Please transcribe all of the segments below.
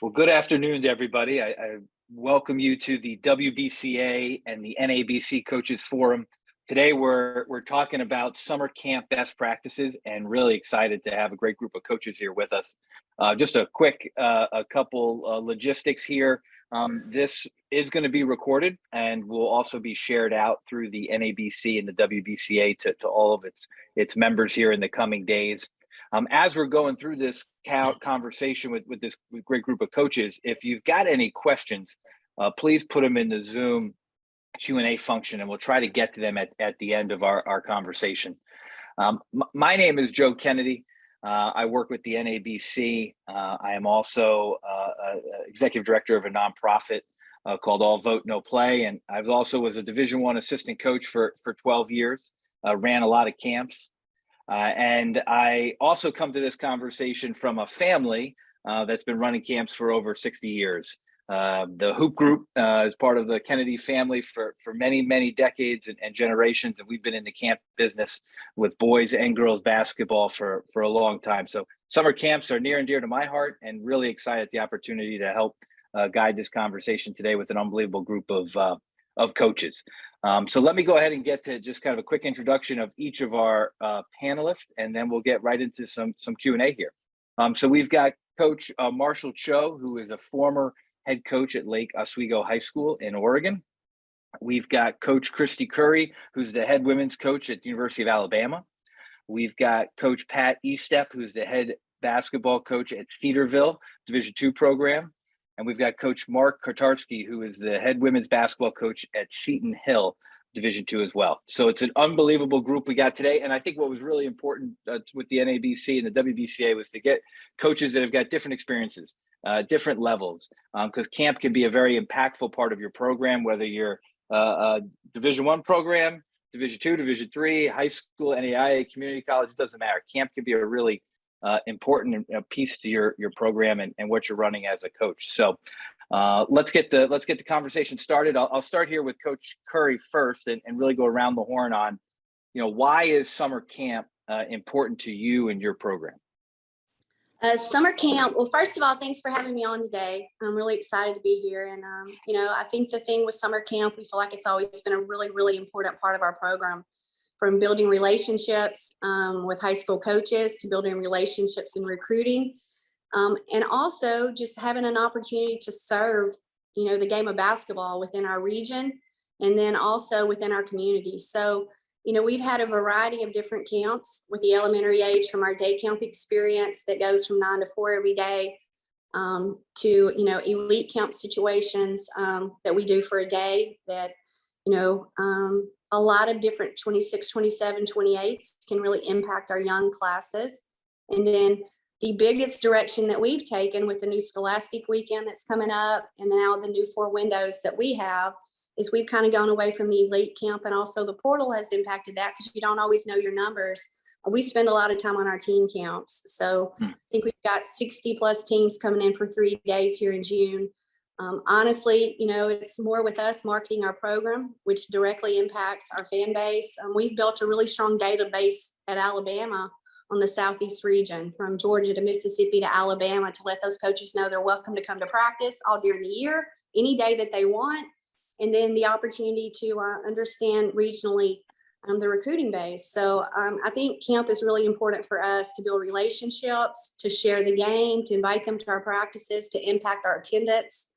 Well, good afternoon to everybody. I welcome you to the WBCA and the NABC Coaches Forum. Today, we're talking about summer camp best practices, and really excited to have a great group of coaches here with us. Just a quick, a couple logistics here. This is going to be recorded and will also be shared out through the NABC and the WBCA to all of its members here in the coming days. As we're going through this conversation with this great group of coaches, if you've got any questions, please put them in the Zoom Q&A function, and we'll try to get to them at the end of our conversation. My name is Joe Kennedy. I work with the NABC. I am also executive director of a nonprofit called All Vote No Play, and I've also was a Division I assistant coach for 12 years. Ran a lot of camps. And I also come to this conversation from a family that's been running camps for over 60 years. The Hoop Group is part of the Kennedy family for many, many decades and generations. And we've been in the camp business with boys and girls basketball for a long time. So summer camps are near and dear to my heart, and really excited at the opportunity to help guide this conversation today with an unbelievable group of coaches. So let me go ahead and get to just kind of a quick introduction of each of our panelists, and then we'll get right into some Q&A here. So we've got Coach Marshall Cho, who is a former head coach at Lake Oswego High School in Oregon. We've got Coach Christy Curry, who's the head women's coach at the University of Alabama. We've got Coach Pat Estep, who's the head basketball coach at Cedarville Division II program. And we've got Coach Mark Kotarski, who is the head women's basketball coach at Seton Hill Division II as well. So it's an unbelievable group we got today. And I think what was really important with the NABC and the WBCA was to get coaches that have got different experiences, different levels, because camp can be a very impactful part of your program, whether you're a Division I program, Division II, Division III, high school, NAIA, community college, it doesn't matter. Camp can be a really important piece to your program and what you're running as a coach. So let's get the conversation started. I'll start here with Coach Curry first, and really go around the horn on, why is summer camp important to you and your program? Summer camp. Well, first of all, thanks for having me on today. I'm really excited to be here. And, I think the thing with summer camp, we feel like it's always been a really, really important part of our program, from building relationships with high school coaches to building relationships and recruiting. And also just having an opportunity to serve, the game of basketball within our region, and then also within our community. So, we've had a variety of different camps with the elementary age, from our day camp experience that goes from 9 to 4 every day, to, elite camp situations that we do for a day that, a lot of different 26, 27, 28s can really impact our young classes. And then the biggest direction that we've taken with the new scholastic weekend that's coming up, and now the new 4 windows that we have, is we've kind of gone away from the elite camp, and also the portal has impacted that because you don't always know your numbers. We spend a lot of time on our team camps. So I think we've got 60 plus teams coming in for 3 days here in June. Honestly, it's more with us marketing our program, which directly impacts our fan base. We've built a really strong database at Alabama on the Southeast region, from Georgia to Mississippi to Alabama, to let those coaches know they're welcome to come to practice all during the year, any day that they want. And then the opportunity to understand regionally the recruiting base. So I think camp is really important for us to build relationships, to share the game, to invite them to our practices, to impact our attendance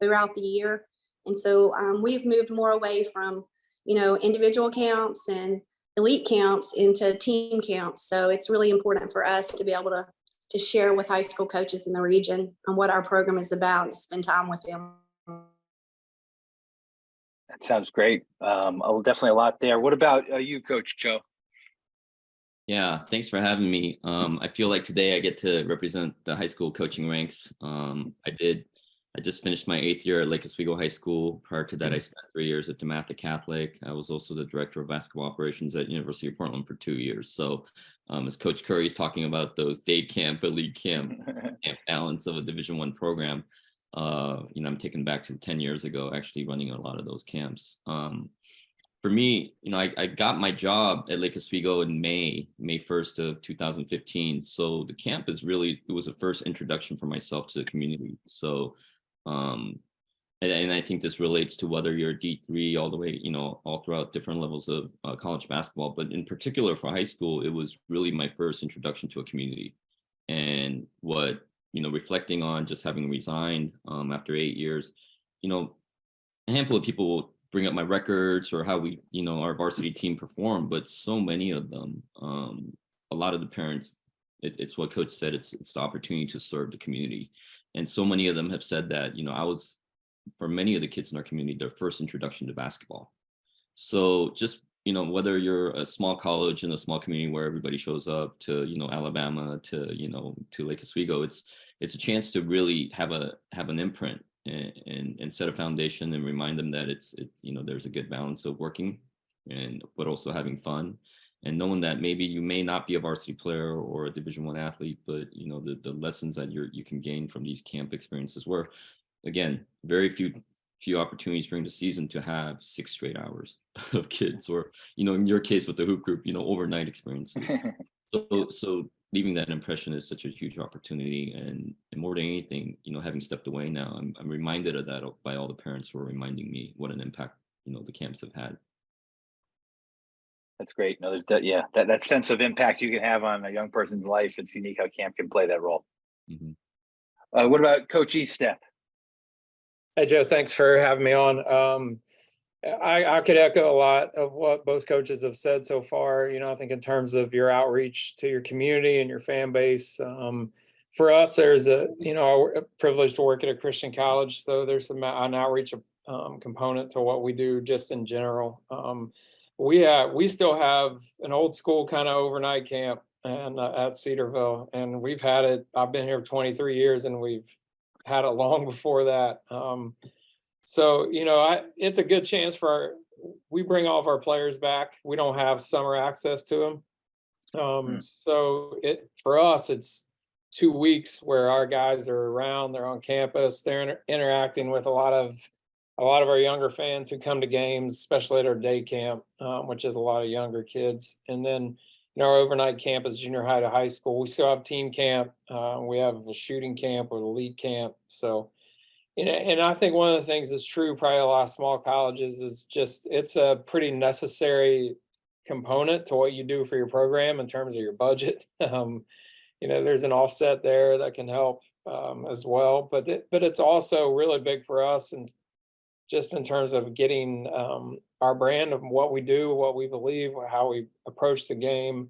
throughout the year. And so we've moved more away from, individual camps and elite camps into team camps. So it's really important for us to be able to share with high school coaches in the region on what our program is about, to spend time with them. That sounds great. Definitely a lot there. What about you, Coach Cho? Yeah, thanks for having me. I feel like today I get to represent the high school coaching ranks. I just finished my 8th year at Lake Oswego High School. Prior to that, I spent 3 years at DeMatha Catholic. I was also the director of basketball operations at University of Portland for 2 years. So as Coach Curry is talking about those day camp, elite camp balance of a Division I program, I'm taken back to 10 years ago, actually running a lot of those camps. for me, I got my job at Lake Oswego in May 1st of 2015. So the camp it was the first introduction for myself to the community. So, and I think this relates to whether you're D3 all the way, all throughout different levels of college basketball, but in particular for high school, it was really my first introduction to a community. And reflecting on just having resigned after 8 years, a handful of people will bring up my records or how we, our varsity team performed, but so many of them, a lot of the parents, it's what coach said, it's the opportunity to serve the community. And so many of them have said that, I was, for many of the kids in our community, their first introduction to basketball. So just, whether you're a small college in a small community where everybody shows up to, Alabama to, to Lake Oswego, it's a chance to really have an imprint and set a foundation and remind them that there's a good balance of working but also having fun, and knowing that maybe you may not be a varsity player or a Division I athlete, but the lessons that you can gain from these camp experiences, where again, very few opportunities during the season to have 6 straight hours of kids, or in your case with the hoop group, overnight experiences. So leaving that impression is such a huge opportunity, and more than anything, having stepped away now, I'm reminded of that by all the parents who are reminding me what an impact the camps have had. That's great. No, that sense of impact you can have on a young person's life. It's unique how camp can play that role. Mm-hmm. What about Coach Estep? Hey, Joe, thanks for having me on. I could echo a lot of what both coaches have said so far. I think in terms of your outreach to your community and your fan base, for us, there's a privilege to work at a Christian college, so there's an outreach component to what we do just in general. We still have an old school kind of overnight camp and at Cedarville, and we've had it. I've been here 23 years, and we've had it long before that. So, it's a good chance we bring all of our players back. We don't have summer access to them. So for us, it's 2 weeks where our guys are around, they're on campus, they're interacting with a lot of our younger fans who come to games, especially at our day camp, which is a lot of younger kids. And then, our overnight camp is junior high to high school. We still have team camp. We have a shooting camp or the league camp. So, and I think one of the things that's true, probably a lot of small colleges, is just it's a pretty necessary component to what you do for your program in terms of your budget. There's an offset there that can help as well, but it's also really big for us, and just in terms of getting our brand of what we do, what we believe, how we approach the game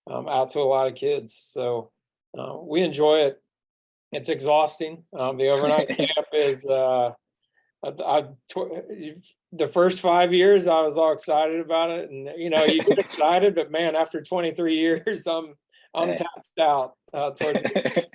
out to a lot of kids. So we enjoy it. It's exhausting. The overnight camp is the first 5 years I was all excited about it, and you get excited, but man, after 23 years, I'm tapped out towards the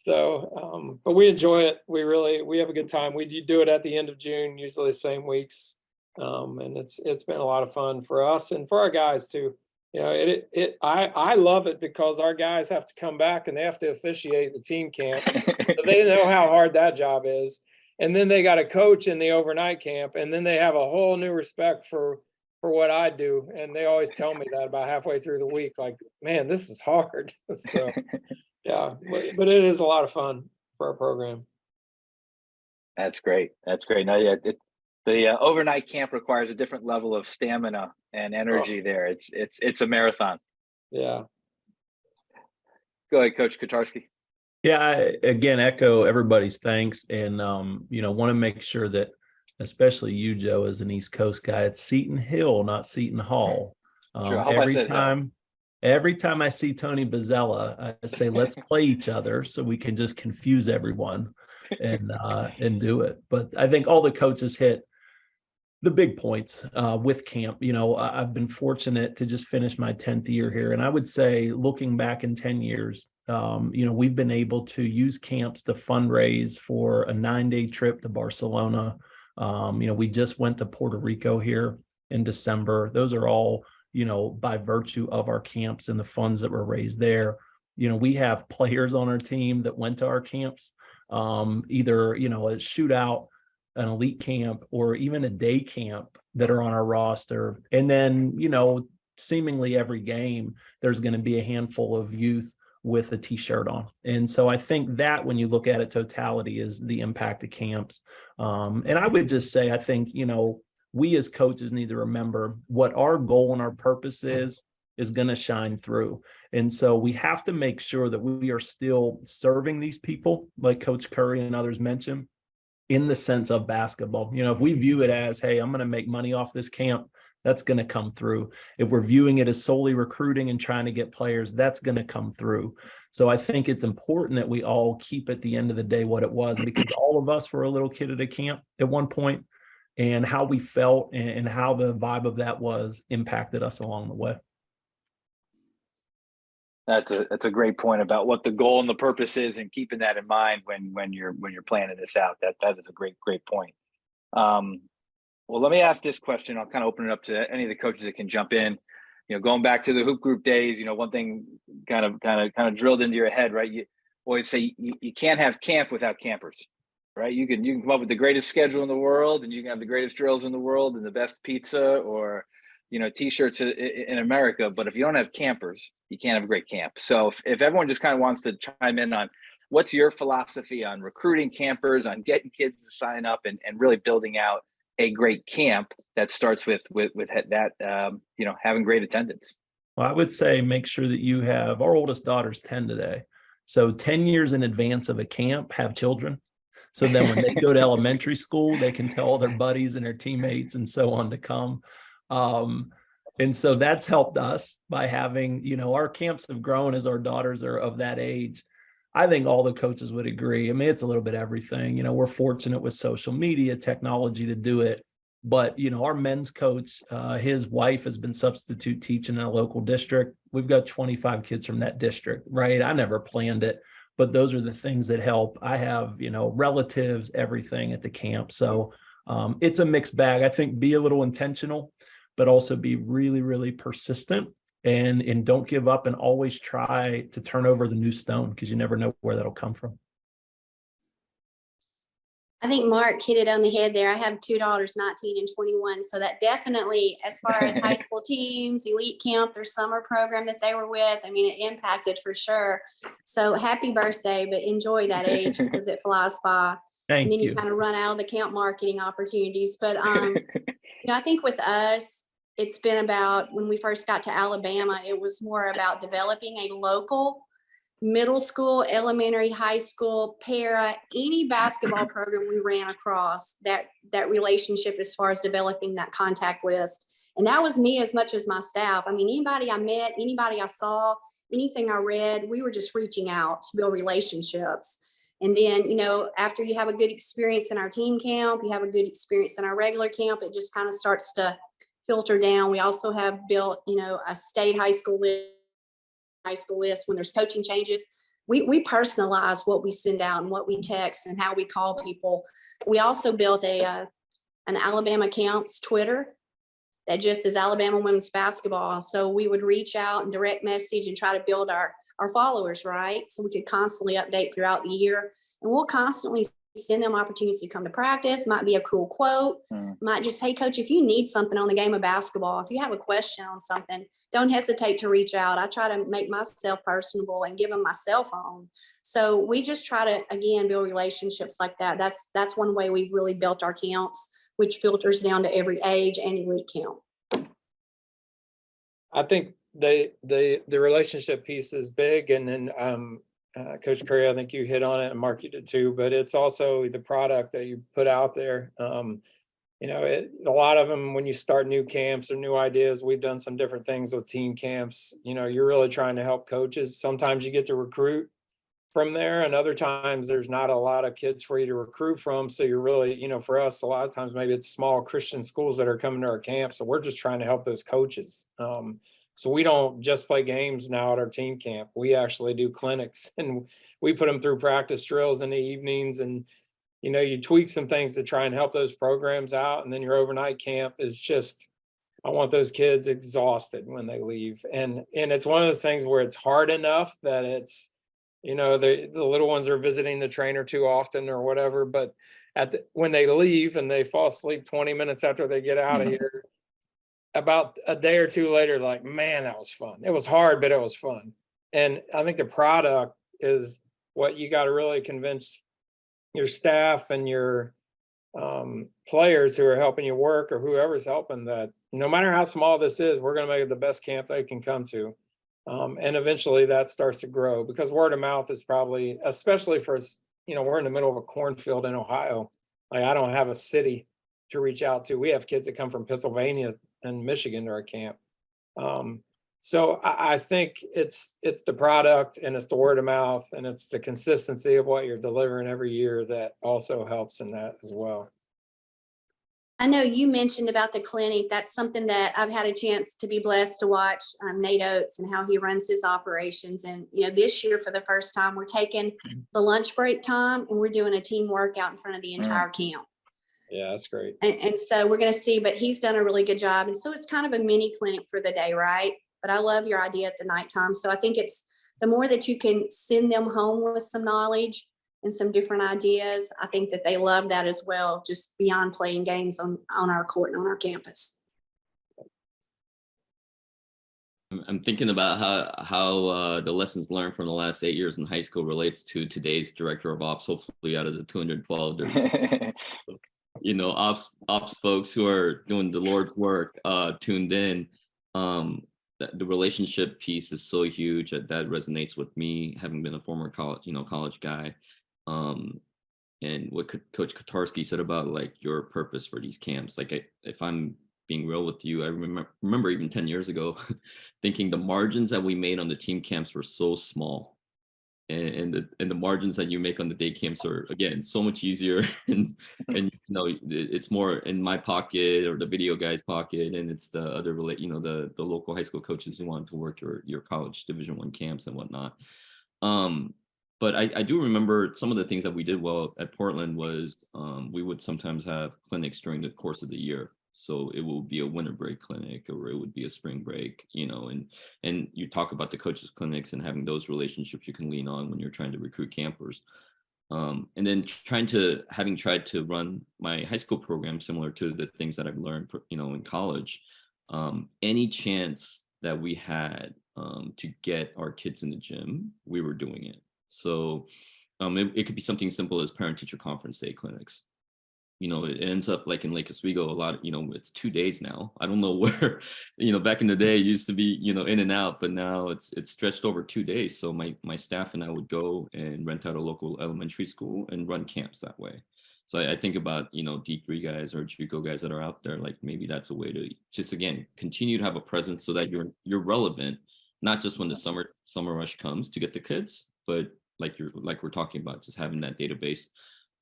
So, but we enjoy it. We have a good time. We do it at the end of June, usually the same weeks, and it's been a lot of fun for us and for our guys too. I love it because our guys have to come back and they have to officiate the team camp, so they know how hard that job is. And then they got a coach in the overnight camp, and then they have a whole new respect for what I do. And they always tell me that about halfway through the week, like, man, this is hard. So yeah, but it is a lot of fun for our program. That's great. That's great. No, yeah, the overnight camp requires a different level of stamina and energy there. It's a marathon. Yeah. Go ahead, Coach Kotarski. Yeah, I again echo everybody's thanks, and want to make sure that, especially you, Joe, as an East Coast guy, it's Seton Hill, not Seton Hall. Sure. Every time I see Tony Bozzella, I say, let's play each other so we can just confuse everyone and do it. But I think all the coaches hit the big points with camp. I've been fortunate to just finish my 10th year here. And I would say, looking back in 10 years, we've been able to use camps to fundraise for a 9-day trip to Barcelona. We just went to Puerto Rico here in December. Those are all, by virtue of our camps and the funds that were raised there. We have players on our team that went to our camps, either, a shootout an elite camp or even a day camp that are on our roster. And then, seemingly every game, there's going to be a handful of youth with a t-shirt on. And so I think that when you look at it totality is the impact of camps. And I would just say, I think, we as coaches need to remember what our goal and our purpose is going to shine through. And so we have to make sure that we are still serving these people, like Coach Curry and others mentioned, in the sense of basketball. If we view it as, hey, I'm going to make money off this camp, that's going to come through. If we're viewing it as solely recruiting and trying to get players, that's going to come through. So I think it's important that we all keep at the end of the day what it was, because all of us were a little kid at a camp at one point, and how we felt and how the vibe of that was impacted us along the way. That's a great point about what the goal and the purpose is, and keeping that in mind when you're planning this out. That is a great point. Well, let me ask this question. I'll kind of open it up to any of the coaches that can jump in. Going back to the hoop group days, one thing kind of drilled into your head, right? You always say you can't have camp without campers, right? You can come up with the greatest schedule in the world, and you can have the greatest drills in the world and the best pizza or t-shirts in America, but if you don't have campers, you can't have a great camp. So if everyone just kind of wants to chime in on what's your philosophy on recruiting campers, on getting kids to sign up and really building out a great camp that starts with that, having great attendance. Well, I would say make sure that you have, our oldest daughter's 10 today. So 10 years in advance of a camp, have children. So then when they go to elementary school, they can tell all their buddies and their teammates and so on to come. And so that's helped us by having, our camps have grown as our daughters are of that age. I think all the coaches would agree. I mean, it's a little bit everything. We're fortunate with social media, technology to do it. But, our men's coach, his wife has been substitute teaching in a local district. We've got 25 kids from that district, right? I never planned it, but those are the things that help. I have, relatives, everything at the camp. So it's a mixed bag. I think be a little intentional, but also be really, really persistent and don't give up, and always try to turn over the new stone, because you never know where that'll come from. I think Mark hit it on the head there. I have two daughters, 19 and 21. So that definitely, as far as high school teams, elite camp, their summer program that they were with, I mean, it impacted for sure. So happy birthday, but enjoy that age because it flies by. Thank and then you. you kind of run out of the camp marketing opportunities. But, I think with us, it's been about, when we first got to Alabama, it was more about developing a local middle school, elementary, high school, para, any basketball program we ran across, that relationship as far as developing that contact list. And that was me as much as my staff. I mean, anybody I met, anybody I saw, anything I read, we were just reaching out to build relationships. And then, after you have a good experience in our team camp, you have a good experience in our regular camp, it just kind of starts to filter down. We also have built, a state high school list. When there's coaching changes, we personalize what we send out and what we text and how we call people. We also built an Alabama Camps Twitter that just is Alabama women's basketball. So we would reach out and direct message and try to build our followers, right? So we could constantly update throughout the year, and we'll constantly send them opportunities to come to practice. Might be a cool quote, might just, hey coach, if you need something on the game of basketball, if you have a question on something, don't hesitate to reach out. I try to make myself personable and give them my cell phone. So we just try to, again, build relationships like that. That's one way we've really built our camps, which filters down to every age and elite camp. I think the relationship piece is big, and then Coach Curry, I think you hit on it, and Mark, you did too, but it's also the product that you put out there. A lot of them, when you start new camps or new ideas, we've done some different things with team camps. You're really trying to help coaches. Sometimes you get to recruit from there, and other times there's not a lot of kids for you to recruit from. So you're really, for us, a lot of times maybe it's small Christian schools that are coming to our camp. So we're just trying to help those coaches. So we don't just play games now at our team camp. We actually do clinics, and we put them through practice drills in the evenings, and you tweak some things to try and help those programs out. And then your overnight camp is just, I want those kids exhausted when they leave. And it's one of those things where it's hard enough that it's, the little ones are visiting the trainer too often or whatever, but when they leave and they fall asleep 20 minutes after they get out of here, about a day or two later, like, man, that was fun. It was hard, but it was fun. And I think the product is what you got to really convince your staff and your players who are helping you work, or whoever's helping, that no matter how small this is, we're going to make it the best camp they can come to. And eventually that starts to grow, because word of mouth is probably, especially for us, we're in the middle of a cornfield in Ohio. Like, I don't have a city to reach out to. We have kids that come from Pennsylvania and Michigan to our camp. So I think it's the product, and it's the word of mouth, and it's the consistency of what you're delivering every year that also helps in that as well. I know you mentioned about the clinic. That's something that I've had a chance to be blessed to watch, Nate Oates and how he runs his operations. And, this year for the first time, we're taking the lunch break time and we're doing a team workout in front of the entire camp. Yeah, that's great. And so we're going to see, but he's done a really good job. And so it's kind of a mini clinic for the day, right? But I love your idea at the nighttime. So I think it's the more that you can send them home with some knowledge and some different ideas, I think that they love that as well, just beyond playing games on our court and on our campus. I'm thinking about how the lessons learned from the last 8 years in high school relates to today's director of ops. Hopefully, out of the 212, there's ops folks who are doing the Lord's work tuned in. The relationship piece is so huge that resonates with me, having been a former college guy. And what Coach Kotarski said about like your purpose for these camps. Like, if I'm being real with you, I remember even 10 years ago thinking the margins that we made on the team camps were so small, and the margins that you make on the day camps are, again, so much easier. and it's more in my pocket or the video guy's pocket, and it's the other the local high school coaches who want to work your college Division I camps and whatnot. But I do remember some of the things that we did well at Portland was we would sometimes have clinics during the course of the year. So it will be a winter break clinic, or it would be a spring break, and you talk about the coaches clinics and having those relationships you can lean on when you're trying to recruit campers. And then having tried to run my high school program similar to the things that I've learned, in college, any chance that we had to get our kids in the gym, we were doing it. So it could be something simple as parent-teacher conference day clinics. It ends up like in Lake Oswego, a lot of, it's 2 days now. I don't know where, back in the day it used to be, in and out, but now it's stretched over 2 days. So my staff and I would go and rent out a local elementary school and run camps that way. So I think about, D3 guys or JUCO guys that are out there, like maybe that's a way to just, again, continue to have a presence so that you're relevant, not just when the summer rush comes to get the kids, but like we're talking about, just having that database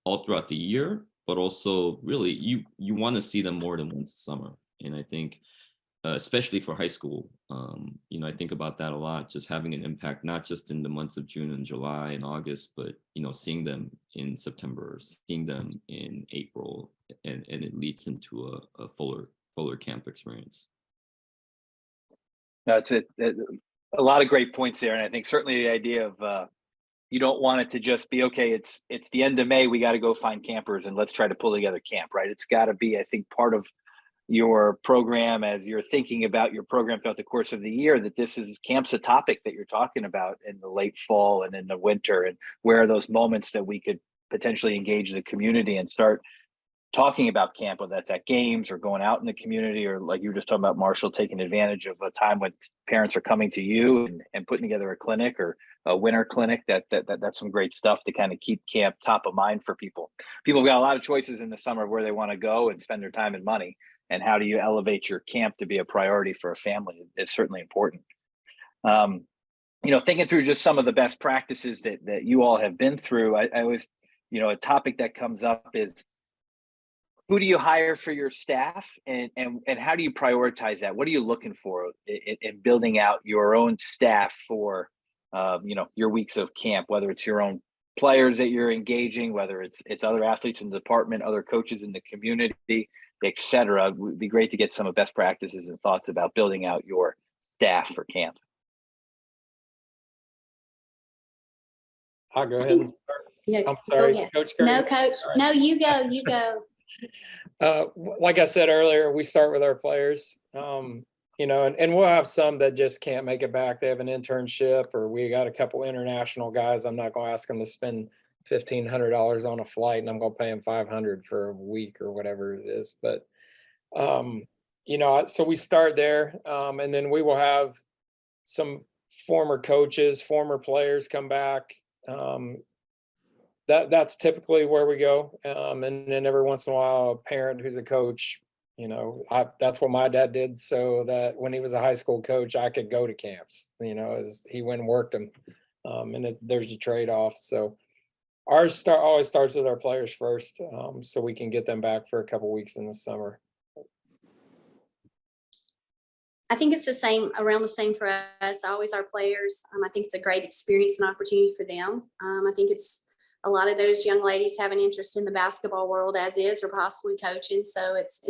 all throughout the year. But also, really, you want to see them more than once a summer. And I think, especially for high school, I think about that a lot, just having an impact, not just in the months of June and July and August, but, seeing them in September, seeing them in April, and it leads into a fuller camp experience. That's it. A lot of great points there. And I think certainly the idea of, you don't want it to just be, okay, it's the end of May, we got to go find campers and let's try to pull together camp, right? It's got to be, I think, part of your program as you're thinking about your program throughout the course of the year, that camp's a topic that you're talking about in the late fall and in the winter, and where are those moments that we could potentially engage the community and start talking about camp, whether that's at games or going out in the community, or like you were just talking about, Marshall, taking advantage of a time when parents are coming to you and putting together a clinic or a winter clinic. That's some great stuff to kind of keep camp top of mind for people. People have got a lot of choices in the summer where they want to go and spend their time and money, and how do you elevate your camp to be a priority for a family is certainly important. Thinking through just some of the best practices that you all have been through, I always, a topic that comes up is, who do you hire for your staff, and how do you prioritize that? What are you looking for in building out your own staff for, your weeks of camp, whether it's your own players that you're engaging, whether it's other athletes in the department, other coaches in the community, et cetera. It would be great to get some of best practices and thoughts about building out your staff for camp. I'll go ahead and start. Yeah, I'm go sorry, ahead. Coach No, Curry. coach. All right. No, you go. Like I said earlier, we start with our players, you know, and we'll have some that just can't make it back. They have an internship, or we got a couple international guys. I'm not going to ask them to spend $1,500 on a flight, and I'm going to pay them $500 for a week or whatever it is. But, you know, so we start there, and then we will have some former coaches, former players come back. That's typically where we go. And then every once in a while, a parent who's a coach, you know, that's what my dad did, so that when he was a high school coach, I could go to camps, you know, as he went and worked them. And there's a trade-off. So ours always starts with our players first, so we can get them back for a couple weeks in the summer. I think it's around the same for us. Always our players. I think it's a great experience and opportunity for them. I think it's a lot of those young ladies have an interest in the basketball world as is, or possibly coaching. So it's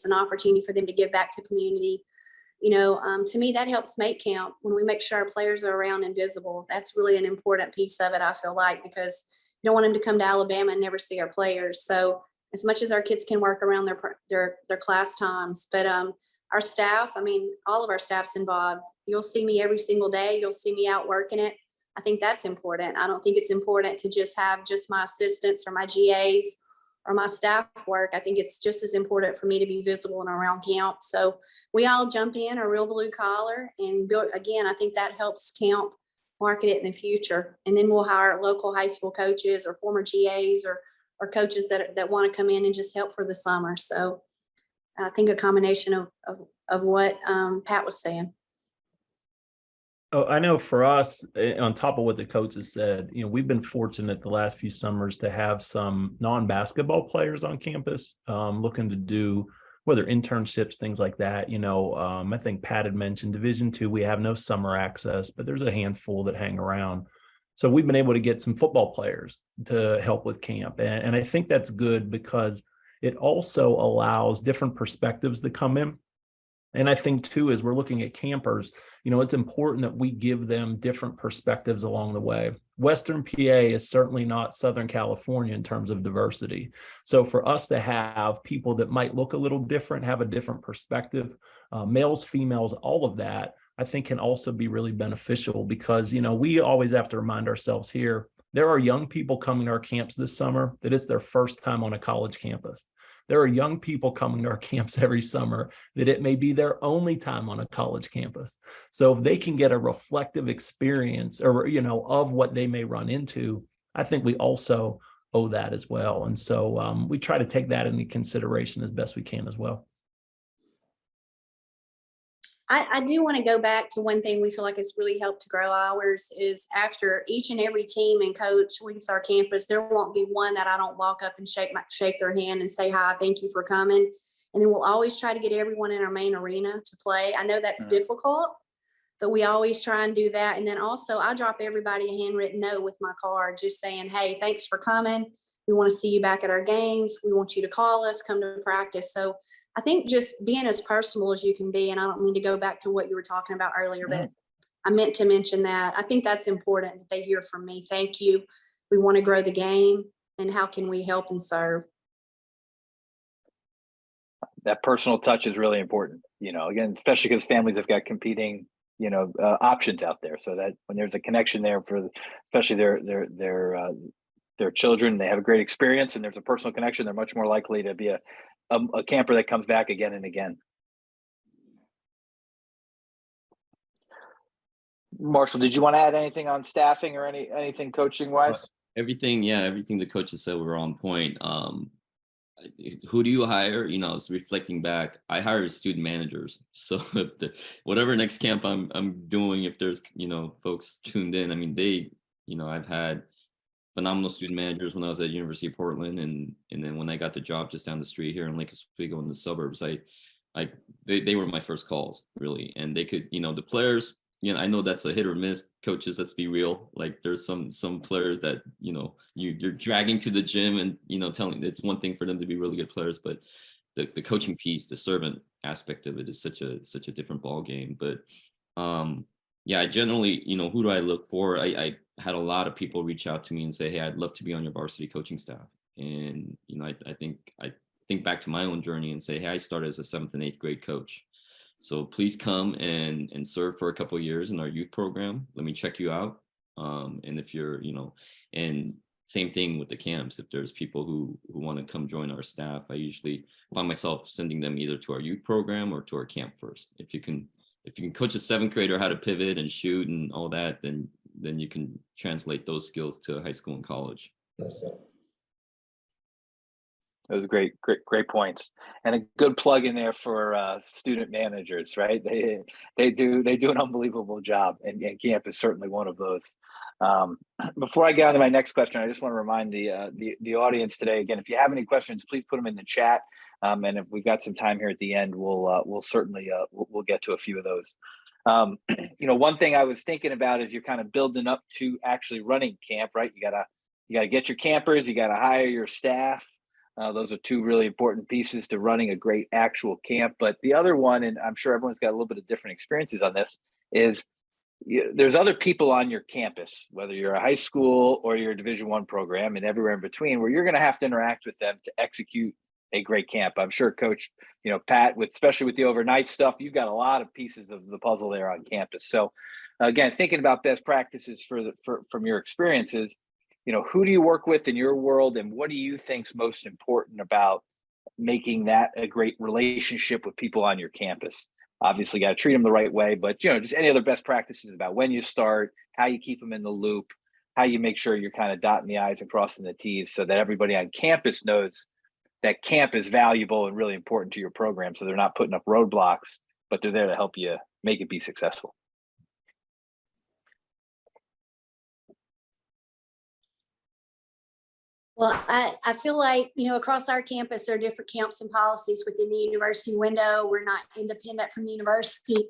an opportunity for them to give back to community. You know, to me, that helps make camp when we make sure our players are around and visible. That's really an important piece of it, I feel like, because you don't want them to come to Alabama and never see our players. So as much as our kids can work around their class times, but our staff, I mean, all of our staff's involved. You'll see me every single day. You'll see me out working it. I think that's important. I don't think it's important to just have just my assistants or my GAs or my staff work. I think it's just as important for me to be visible and around camp. So we all jump in, a real blue collar, and build, again, I think that helps camp market it in the future. And then we'll hire local high school coaches or former GAs or coaches that want to come in and just help for the summer. So I think a combination of what Pat was saying. Oh, I know for us, on top of what the coaches said, you know, we've been fortunate the last few summers to have some non-basketball players on campus looking to do whether internships, things like that. You know, I think Pat had mentioned Division II, we have no summer access, but there's a handful that hang around. So we've been able to get some football players to help with camp. And I think that's good because it also allows different perspectives to come in. And I think too, as we're looking at campers, you know, it's important that we give them different perspectives along the way. Western PA is certainly not Southern California in terms of diversity. So for us to have people that might look a little different, have a different perspective, males, females, all of that, I think can also be really beneficial because, you know, we always have to remind ourselves here, there are young people coming to our camps this summer that it's their first time on a college campus. There are young people coming to our camps every summer that it may be their only time on a college campus. So if they can get a reflective experience or, you know, of what they may run into, I think we also owe that as well. And so we try to take that into consideration as best we can as well. I do want to go back to one thing we feel like has really helped to grow ours is after each and every team and coach leaves our campus, there won't be one that I don't walk up and shake their hand and say, hi, thank you for coming. And then we'll always try to get everyone in our main arena to play. I know that's difficult, but we always try and do that. And then also I drop everybody a handwritten note with my card, just saying, hey, thanks for coming. We want to see you back at our games. We want you to call us, come to practice. So I think just being as personal as you can be, and I don't mean to go back to what you were talking about earlier, but I meant to mention that. I think that's important that they hear from me. Thank you. We want to grow the game, and how can we help and serve? That personal touch is really important, you know, again, especially because families have got competing, you know, options out there. So that when there's a connection there for especially their children, they have a great experience and there's a personal connection, they're much more likely to be a camper that comes back again and again. Marshall, did you want to add anything on staffing or anything coaching wise? Everything the coaches said were on point. Who do you hire? You know, it's reflecting back. I hire student managers. So whatever next camp I'm doing, if there's, you know, folks tuned in, I mean, I've had phenomenal student managers when I was at University of Portland, and then when I got the job just down the street here in Lake Oswego in the suburbs, they were my first calls, really. And they could, you know, the players, you know, I know that's a hit or miss, coaches, let's be real. Like there's some players that, you know, you're dragging to the gym and, you know, telling it's one thing for them to be really good players, but the coaching piece, the servant aspect of it is such a different ball game. But yeah, I generally, you know, who do I look for? I had a lot of people reach out to me and say, hey, I'd love to be on your varsity coaching staff. And, I think back to my own journey and say, hey, I started as a 7th and 8th grade coach. So please come and serve for a couple of years in our youth program. Let me check you out. And if you're, and same thing with the camps. If there's people who want to come join our staff, I usually find myself sending them either to our youth program or to our camp first. If you can coach a 7th grader how to pivot and shoot and all that, then you can translate those skills to high school and college. Those are great points, and a good plug in there for student managers, right? They do an unbelievable job, and camp is certainly one of those. Before I get on to my next question, I just want to remind the audience today again, if you have any questions, please put them in the chat, and if we've got some time here at the end, we'll certainly we'll get to a few of those. One thing I was thinking about is you're kind of building up to actually running camp, right? You gotta get your campers, you gotta hire your staff. Those are two really important pieces to running a great actual camp. But the other one, and I'm sure everyone's got a little bit of different experiences on this, is there's other people on your campus, whether you're a high school or you're a Division I program and everywhere in between, where you're going to have to interact with them to execute a great camp. I'm sure Coach, Pat, especially with the overnight stuff, you've got a lot of pieces of the puzzle there on campus. So again, thinking about best practices from your experiences, who do you work with in your world, and what do you think's most important about making that a great relationship with people on your campus? Obviously, got to treat them the right way, but just any other best practices about when you start, how you keep them in the loop, how you make sure you're kind of dotting the I's and crossing the T's, so that everybody on campus knows that camp is valuable and really important to your program. So they're not putting up roadblocks, but they're there to help you make it be successful. Well, I feel like, across our campus, there are different camps and policies within the university window. We're not independent from the university.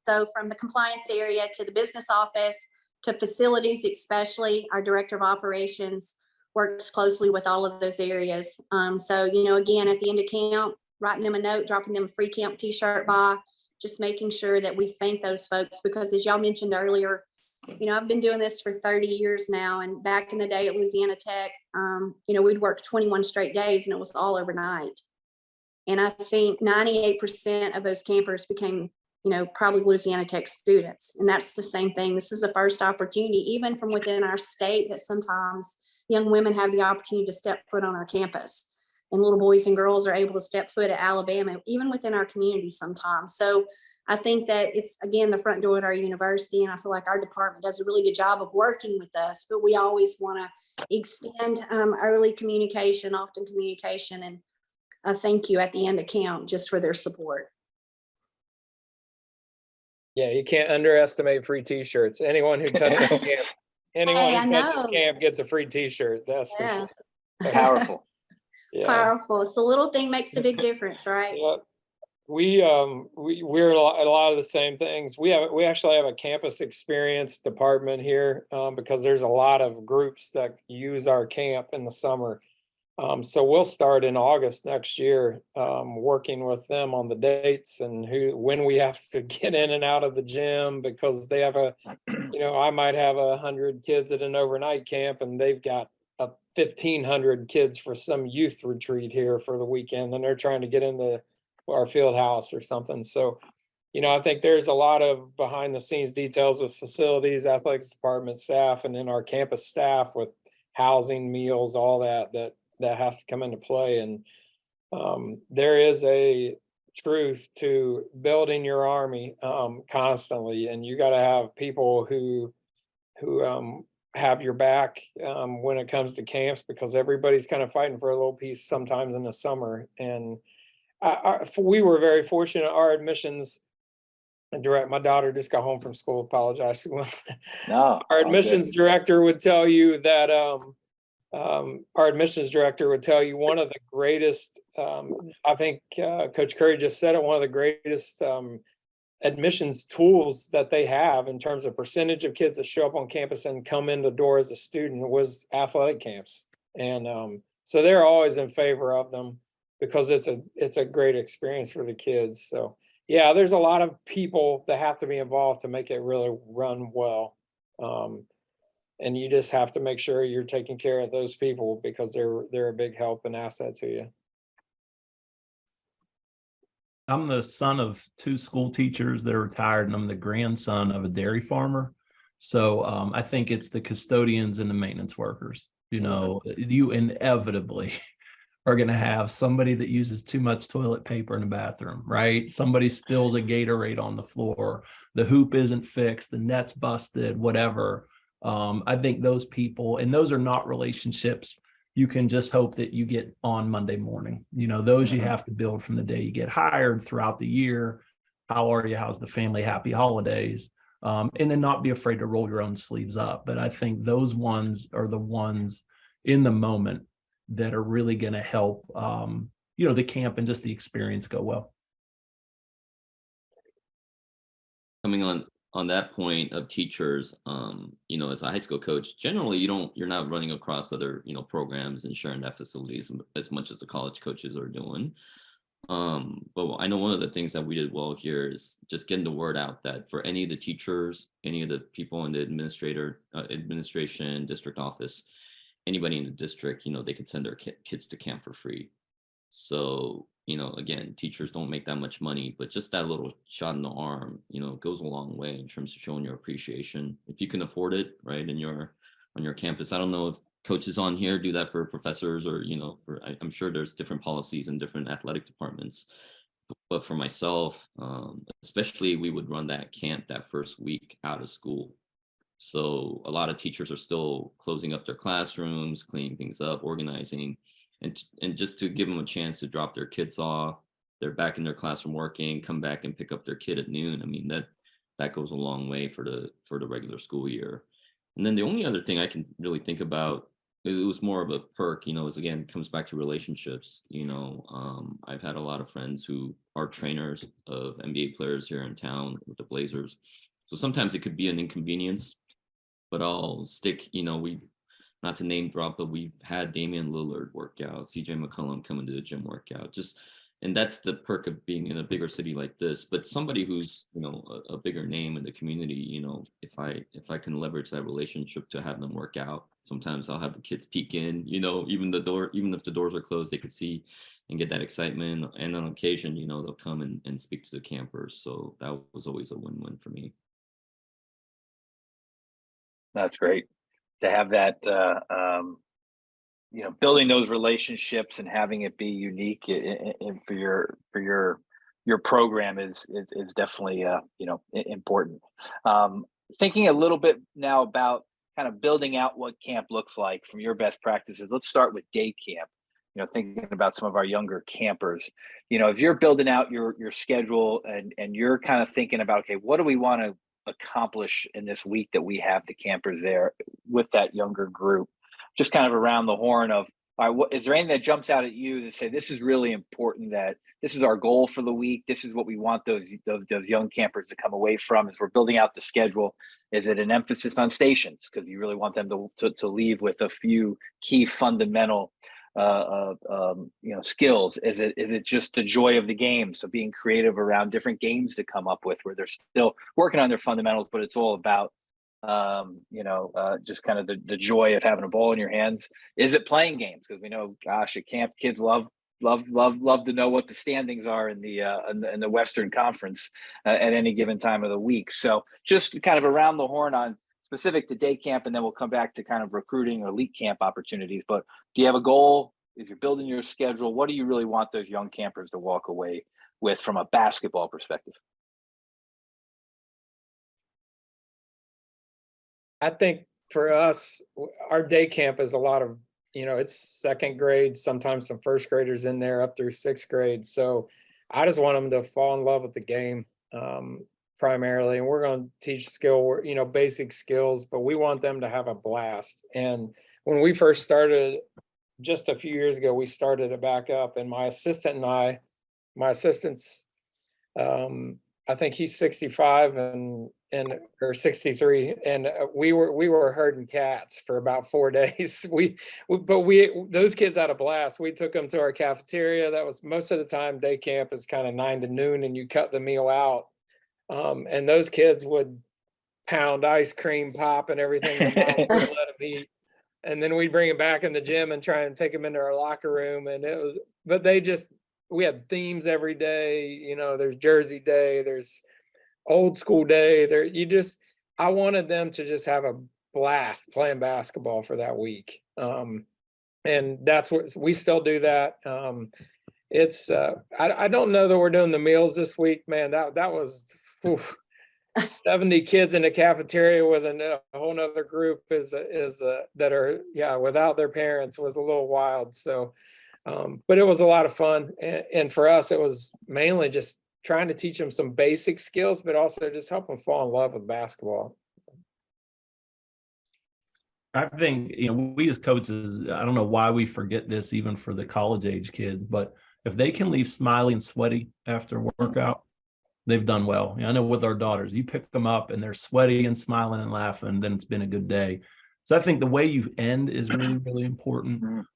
So from the compliance area to the business office to facilities, especially our director of operations works closely with all of those areas. So, again, at the end of camp, writing them a note, dropping them a free camp t-shirt by, just making sure that we thank those folks, because as y'all mentioned earlier, I've been doing this for 30 years now. And back in the day at Louisiana Tech, we'd work 21 straight days and it was all overnight. And I think 98% of those campers became, probably Louisiana Tech students. And that's the same thing. This is the first opportunity, even from within our state, that sometimes young women have the opportunity to step foot on our campus. And little boys and girls are able to step foot at Alabama, even within our community sometimes. So I think that it's, again, the front door at our university, and I feel like our department does a really good job of working with us, but we always want to extend early communication, often communication, and a thank you at the end of camp just for their support. Yeah, you can't underestimate free t-shirts. Anyone who touches camp gets a free t-shirt. That's for sure. Powerful. Yeah. Powerful. It's a little thing makes a big difference, right? Yeah. We're a lot of the same things. We actually have a campus experience department here because there's a lot of groups that use our camp in the summer. So we'll start in August next year working with them on the dates and when we have to get in and out of the gym, because they have I might have 100 kids at an overnight camp and they've got 1,500 kids for some youth retreat here for the weekend, and they're trying to get into our field house or something. So, I think there's a lot of behind the scenes details with facilities, athletics department staff, and then our campus staff with housing, meals, all that has to come into play. And there is a truth to building your army constantly, and you got to have people who have your back when it comes to camps, because everybody's kind of fighting for a little piece sometimes in the summer. And we were very fortunate. Our admissions director, my daughter just got home from school, apologize. No, our admissions director would tell you that our admissions director would tell you one of the greatest, I think Coach Curry just said it, one of the greatest admissions tools that they have in terms of percentage of kids that show up on campus and come in the door as a student was athletic camps. And so they're always in favor of them, because it's a great experience for the kids. So yeah, there's a lot of people that have to be involved to make it really run well. And you just have to make sure you're taking care of those people because they're a big help and asset to you. I'm the son of two school teachers that are retired, and I'm the grandson of a dairy farmer. So I think it's the custodians and the maintenance workers. You know, you inevitably are going to have somebody that uses too much toilet paper in the bathroom, right? Somebody spills a Gatorade on the floor, the hoop isn't fixed, the net's busted, whatever. I think those people, and those are not relationships you can just hope that you get on Monday morning. You know, those you have to build from the day you get hired throughout the year. How are you? How's the family? Happy holidays. And then not be afraid to roll your own sleeves up. But I think those ones are the ones in the moment that are really going to help, you know, the camp and just the experience go well. Coming on that point of teachers, you know, as a high school coach, generally you're not running across other, you know, programs and sharing that facilities as much as the college coaches are doing. But I know one of the things that we did well here is just getting the word out that for any of the teachers, any of the people in the administration, district office, anybody in the district, you know, they could send their kids to camp for free. So, you know, again, teachers don't make that much money, but just that little shot in the arm, you know, goes a long way in terms of showing your appreciation. If you can afford it, right, on your campus. I don't know if coaches on here do that for professors or, you know, I'm sure there's different policies in different athletic departments. But for myself, especially, we would run that camp that first week out of school. So a lot of teachers are still closing up their classrooms, cleaning things up, organizing, and just to give them a chance to drop their kids off. They're back in their classroom working, come back and pick up their kid at noon. I mean, that goes a long way for the regular school year. And then the only other thing I can really think about, it was more of a perk, you know, is again, comes back to relationships. You know, I've had a lot of friends who are trainers of NBA players here in town with the Blazers. So sometimes it could be an inconvenience, but I'll stick, you know, not to name drop, but we've had Damian Lillard workout, CJ McCollum coming to the gym workout, and that's the perk of being in a bigger city like this. But somebody who's, you know, a bigger name in the community, you know, if I can leverage that relationship to have them work out, sometimes I'll have the kids peek in, you know, even if the doors are closed, they could see and get that excitement. And on occasion, you know, they'll come and speak to the campers. So that was always a win-win for me. That's great to have that, you know, building those relationships and having it be unique for your program is definitely, you know, important. Thinking a little bit now about kind of building out what camp looks like from your best practices. Let's start with day camp. You know, thinking about some of our younger campers, you know, as you're building out your schedule and you're kind of thinking about, okay, what do we want to accomplish in this week that we have the campers there with that younger group, just kind of around the horn of, all right, is there anything that jumps out at you to say, this is really important, that this is our goal for the week, this is what we want those young campers to come away from as we're building out the schedule? Is it an emphasis on stations, because you really want them to leave with a few key fundamental you know, skills? Is it just the joy of the game? So being creative around different games to come up with where they're still working on their fundamentals, but it's all about you know, just kind of the joy of having a ball in your hands. Is it playing games? Because we know, gosh, at camp, kids love to know what the standings are in the Western Conference at any given time of the week. So just kind of around the horn on specific to day camp, and then we'll come back to kind of recruiting or elite camp opportunities. But do you have a goal? If you're building your schedule, what do you really want those young campers to walk away with from a basketball perspective? I think for us, our day camp is a lot of, you know, it's second grade, sometimes some first graders in there up through sixth grade. So I just want them to fall in love with the game primarily. And we're going to teach you know, basic skills, but we want them to have a blast. And when we first started, just a few years ago, we started it back up, and my assistant and my assistant's, I think he's 65 or 63, and we were herding cats for about 4 days. Those kids had a blast. We took them to our cafeteria. That was most of the time. Day camp is kind of 9 to noon, and you cut the meal out. And those kids would pound ice cream pop and everything the mom would let them eat. And then we'd bring it back in the gym and try and take them into our locker room. And it was, but we had themes every day. You know, there's Jersey Day, there's old school day. I wanted them to just have a blast playing basketball for that week. And that's what we still do that. I don't know that we're doing the meals this week, man. That was 70 kids in the cafeteria with a whole nother group that are without their parents was a little wild. So, but it was a lot of fun, and for us, it was mainly just trying to teach them some basic skills, but also just help them fall in love with basketball. I think, we as coaches, I don't know why we forget this even for the college age kids, but if they can leave smiling and sweaty after workout, they've done well. I know with our daughters, you pick them up and they're sweaty and smiling and laughing, then it's been a good day. So I think the way you end is really, really important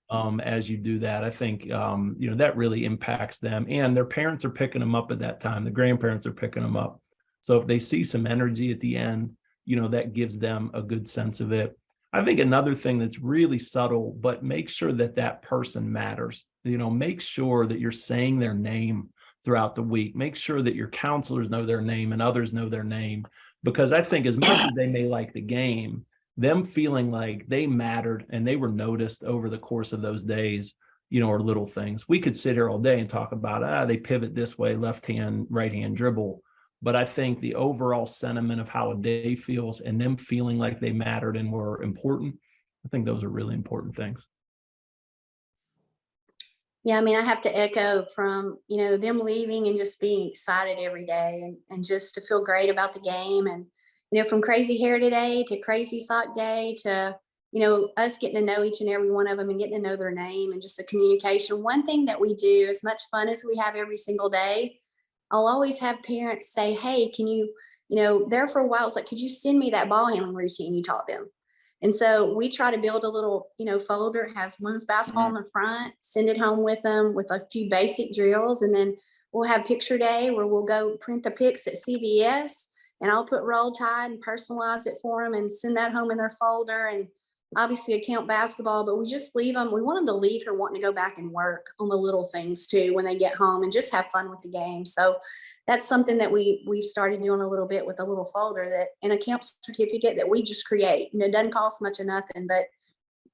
as you do that. I think, that really impacts them, and their parents are picking them up at that time. The grandparents are picking them up. So if they see some energy at the end, that gives them a good sense of it. I think another thing that's really subtle, but make sure that person matters. Make sure that you're saying their name throughout the week. Make sure that your counselors know their name and others know their name, because I think as much as they may like the game, them feeling like they mattered and they were noticed over the course of those days, are little things. We could sit here all day and talk about, they pivot this way, left hand, right hand dribble. But I think the overall sentiment of how a day feels and them feeling like they mattered and were important, I think those are really important things. Yeah, I mean, I have to echo from, them leaving and just being excited every day and just to feel great about the game. And, from crazy hair today to crazy sock day to, us getting to know each and every one of them and getting to know their name and just the communication. One thing that we do, as much fun as we have every single day, I'll always have parents say, hey, can you, there for a while, it's like, could you send me that ball handling routine you taught them? And so we try to build a little, folder. It has women's basketball on the front, send it home with them with a few basic drills. And then we'll have picture day where we'll go print the pics at CVS, and I'll put Roll Tide and personalize it for them and send that home in their folder. And obviously account basketball, but we just leave them. We want them to leave here wanting to go back and work on the little things too when they get home and just have fun with the game. So that's something that we've started doing a little bit with a little folder that an account certificate that we just create. It doesn't cost much of nothing, but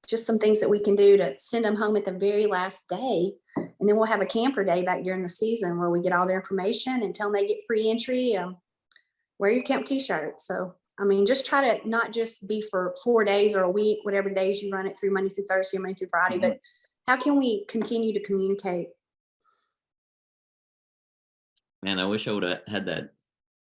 just some things that we can do to send them home at the very last day. And then we'll have a camper day back during the season where we get all their information and tell them they get free entry. Wear your camp t-shirt. So I mean, just try to not just be for 4 days or a week, whatever days you run it through, Monday through Thursday, Monday through Friday, but how can we continue to communicate? Man, I wish I would have had this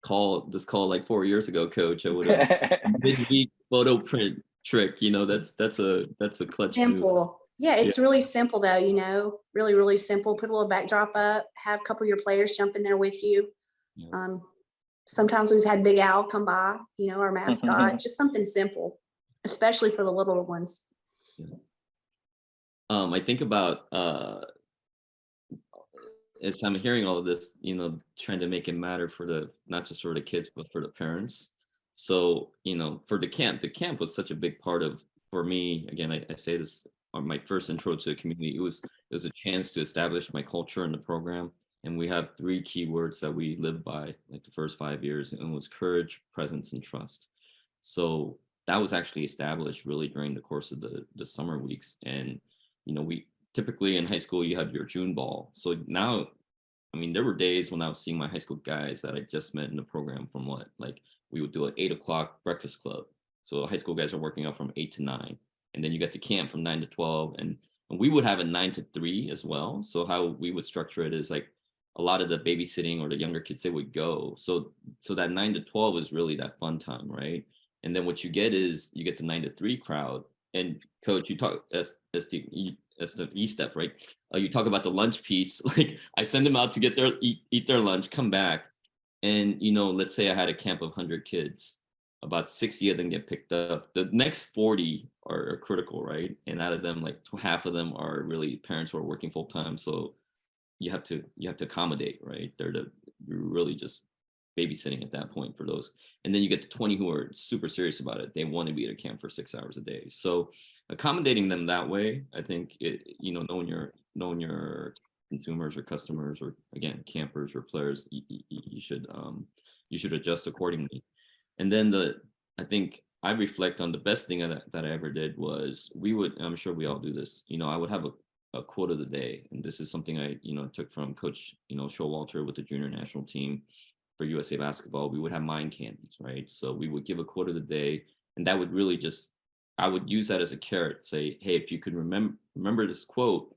call like 4 yeyears ago, Coach. I would have midweek photo print trick. That's a clutch Simple. move. Yeah, it's really simple though, really, really simple. Put a little backdrop up, have a couple of your players jump in there with you. Yeah. Sometimes we've had Big Al come by, our mascot, just something simple, especially for the little ones. Yeah. I think about as I'm hearing all of this, trying to make it matter for not just for the kids, but for the parents. So, for the camp was such a big part for me, again, I say this on my first intro to the community, it was a chance to establish my culture in the program. And we have 3 key words that we live by, like the first 5 years, and it was courage, presence, and trust. So that was actually established really during the course of the summer weeks. And, we typically in high school, you have your June ball. So now, I mean, there were days when I was seeing my high school guys that I just met in the program from we would do an 8 o'clock breakfast club. So high school guys are working out from 8 to 9. And then you get to camp from 9 to 12. And we would have a 9 to 3 as well. So how we would structure it is like, a lot of the babysitting or the younger kids, they would go. So that 9 to 12 is really that fun time, right? And then what you get is you get the 9 to 3 crowd. And Coach, you talk as the E-step, right? You talk about the lunch piece. Like I send them out to get eat their lunch, come back, and let's say I had a camp of 100 kids, about 60 of them get picked up. The next 40 are critical, right? And out of them, like half of them are really parents who are working full time. So you have to accommodate, right? You're really just babysitting at that point for those. And then you get to 20 who are super serious about it. They want to be at a camp for 6 hours a day. So accommodating them that way, I think knowing your consumers or customers, or again, campers or players, you should adjust accordingly. And then I think I reflect on the best thing that I ever did was I'm sure we all do this, I would have a quote of the day. And this is something I, took from Coach, Showalter with the junior national team for USA basketball. We would have mind candies, right? So we would give a quote of the day, and that would really I would use that as a carrot, say, hey, if you could remember this quote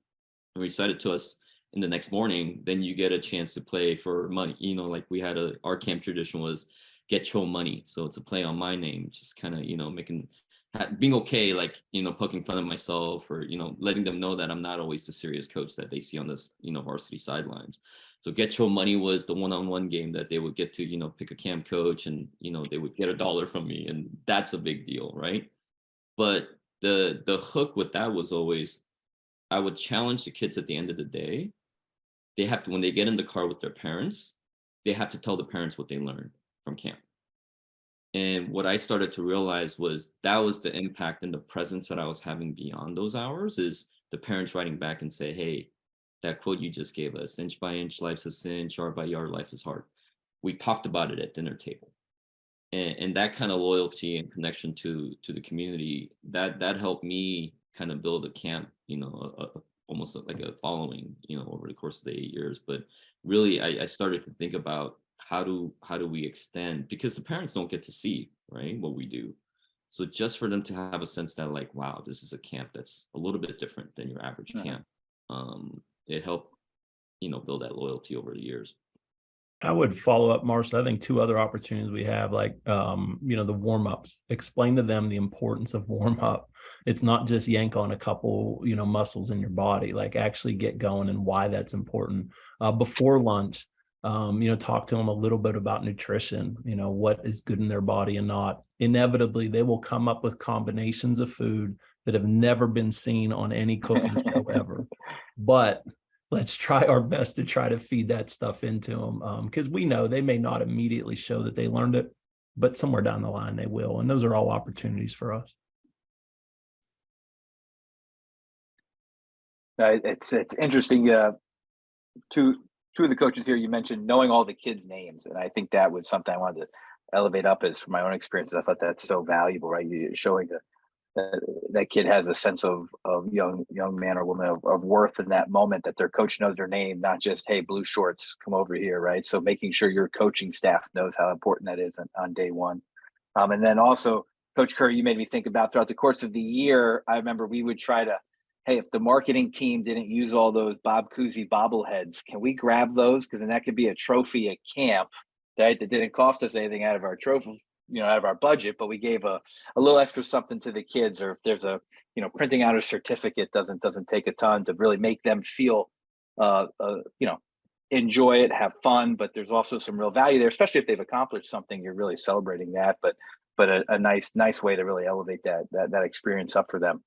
and recite it to us in the next morning, then you get a chance to play for money. Like we had our camp tradition was get your money. So it's a play on my name, just kind of, being okay, like, poking fun at myself, or, letting them know that I'm not always the serious coach that they see on this, varsity sidelines. So get your money was the one-on-one game that they would get to, pick a camp coach, and, they would get $1 from me. And that's a big deal, right? But the hook with that was always, I would challenge the kids at the end of the day. They have to, when they get in the car with their parents, they have to tell the parents what they learned from camp. And what I started to realize was that was the impact and the presence that I was having beyond those hours, is the parents writing back and say, hey, that quote you just gave us, inch by inch, life's a cinch, yard by yard, life is hard. We talked about it at dinner table. And that kind of loyalty and connection to the community, that helped me kind of build a camp, almost like a following, over the course of the 8 years. But really, I started to think about how do we extend, because the parents don't get to see, right, what we do. So just for them to have a sense that, like, wow, this is a camp that's a little bit different than your average camp. It helped, build that loyalty over the years. I would follow up, Marshall. I think 2 other opportunities we have, like, the warm-ups. Explain to them the importance of warm-up. It's not just yank on a couple, muscles in your body, like actually get going and why that's important. Before lunch, talk to them a little bit about nutrition, what is good in their body and not. Inevitably, they will come up with combinations of food that have never been seen on any cooking show ever. But let's try our best to try to feed that stuff into them, because we know they may not immediately show that they learned it, but somewhere down the line they will. And those are all opportunities for us. It's interesting. Two of the coaches here, you mentioned knowing all the kids' names, and I think that was something I wanted to elevate up as from my own experiences. I thought that's so valuable, right? You showing that kid has a sense of young man or woman of worth in that moment, that their coach knows their name, not just, hey, blue shorts, come over here, right? So making sure your coaching staff knows how important that is on day one. And then also, Coach Curry, you made me think about throughout the course of the year, I remember we would try to, hey, if the marketing team didn't use all those Bob Cousy bobbleheads, can we grab those? Because then that could be a trophy at camp, right? That didn't cost us anything out of our trophy, out of our budget, but we gave a little extra something to the kids. Or if there's a, printing out a certificate doesn't take a ton to really make them feel, enjoy it, have fun, but there's also some real value there, especially if they've accomplished something. You're really celebrating that, but a nice way to really elevate that experience up for them.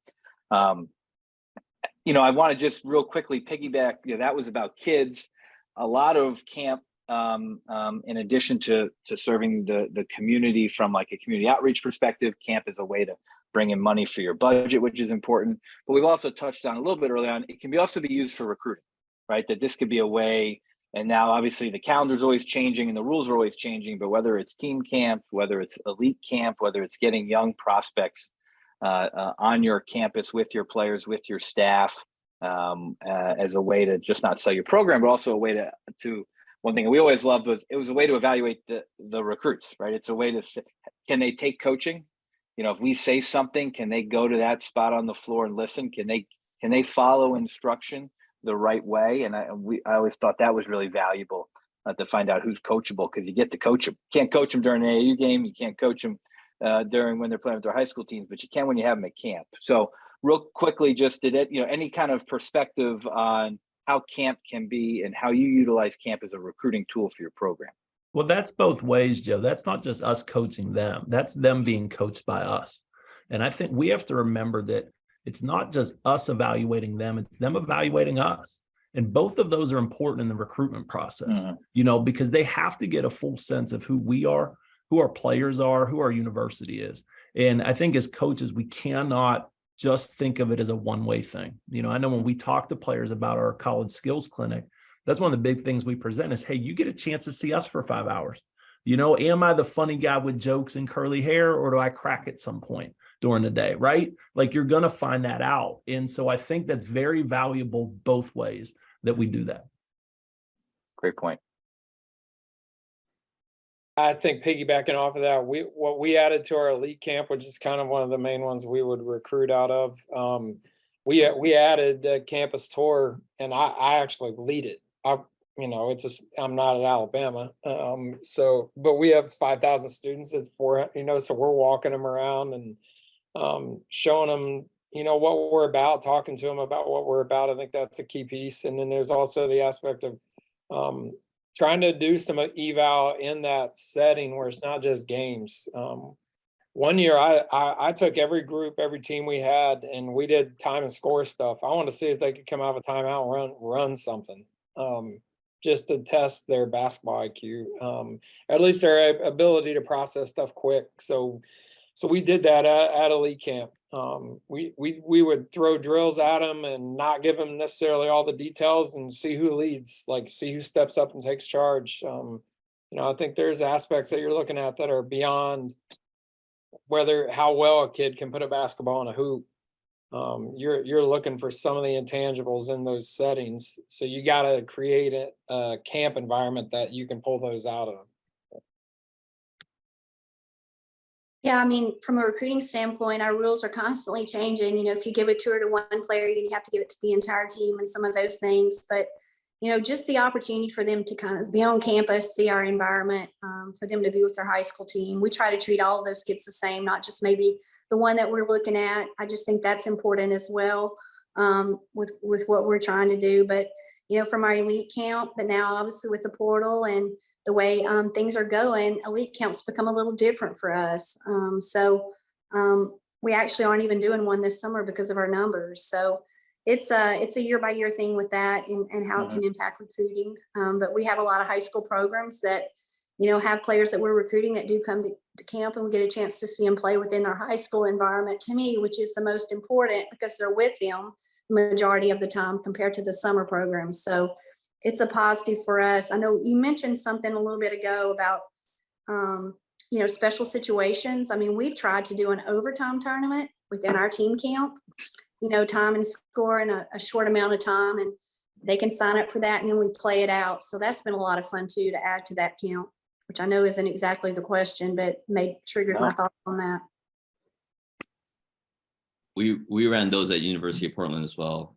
I want to just real quickly piggyback. That was about kids. A lot of camp, in addition to serving the community from like a community outreach perspective, camp is a way to bring in money for your budget, which is important. But we've also touched on a little bit early on, it can also be used for recruiting, right? That this could be a way. And now obviously the calendar is always changing and the rules are always changing, but whether it's team camp, whether it's elite camp, whether it's getting young prospects on your campus with your players, with your staff, as a way to just not sell your program, but also a way to one thing we always loved was it was a way to evaluate the recruits, right? It's a way to say, can they take coaching? If we say something, can they go to that spot on the floor and listen? Can they follow instruction the right way? And I always thought that was really valuable to find out who's coachable, because you get to coach them. You can't coach them during an AAU game. You can't coach them during when they're playing with their high school teams, but you can when you have them at camp. So real quickly, just did it, any kind of perspective on how camp can be and how you utilize camp as a recruiting tool for your program? Well, that's both ways, Joe. That's not just us coaching them. That's them being coached by us. And I think we have to remember that it's not just us evaluating them, it's them evaluating us. And both of those are important in the recruitment process, Mhm. you know, because they have to get a full sense of who we are, who our players are, who our university is. And I think as coaches, we cannot just think of it as a one-way thing. You know, I know when we talk to players about our college skills clinic, that's one of the big things we present is, hey, you get a chance to see us for 5 hours. You know, am I the funny guy with jokes and curly hair, or do I crack at some point during the day, right? Like, you're going to find that out. And so I think that's very valuable both ways that we do that. Great point. I think piggybacking off of that, what we added to our elite camp, which is kind of one of the main ones we would recruit out of. We added the campus tour, and I actually lead it. I'm not at Alabama, but we have 5,000 students. It's so we're walking them around and showing them, what we're about, talking to them about what we're about. I think that's a key piece. And then there's also the aspect of trying to do some eval in that setting where it's not just games. One year I took every group, every team we had, and we did time and score stuff. I wanted to see if they could come out of a timeout and run something, just to test their basketball IQ, at least their ability to process stuff quick. So we did that at elite camp. We would throw drills at them and not give them necessarily all the details and see who leads, like see who steps up and takes charge. I think there's aspects that you're looking at that are beyond how well a kid can put a basketball in a hoop. You're looking for some of the intangibles in those settings. So you got to create a camp environment that you can pull those out of. Yeah, I mean, from a recruiting standpoint, our rules are constantly changing. If you give a tour to one player, you have to give it to the entire team and some of those things. But, just the opportunity for them to kind of be on campus, see our environment, for them to be with their high school team. We try to treat all of those kids the same, not just maybe the one that we're looking at. I just think that's important as well, with what we're trying to do. But, from our elite camp, but now obviously with the portal and the way things are going, elite camps become a little different for us. So we actually aren't even doing one this summer because of our numbers. So it's a year by year thing with that and how it can impact recruiting. But we have a lot of high school programs that, have players that we're recruiting that do come to camp, and we get a chance to see them play within their high school environment, to me, which is the most important because they're with them the majority of the time compared to the summer programs. So it's a positive for us. I know you mentioned something a little bit ago about, special situations. I mean, we've tried to do an overtime tournament within our team camp, time and score in a short amount of time, and they can sign up for that, and then we play it out. So that's been a lot of fun too, to add to that camp, which I know isn't exactly the question, but triggered my thoughts on that. We ran those at University of Portland as well.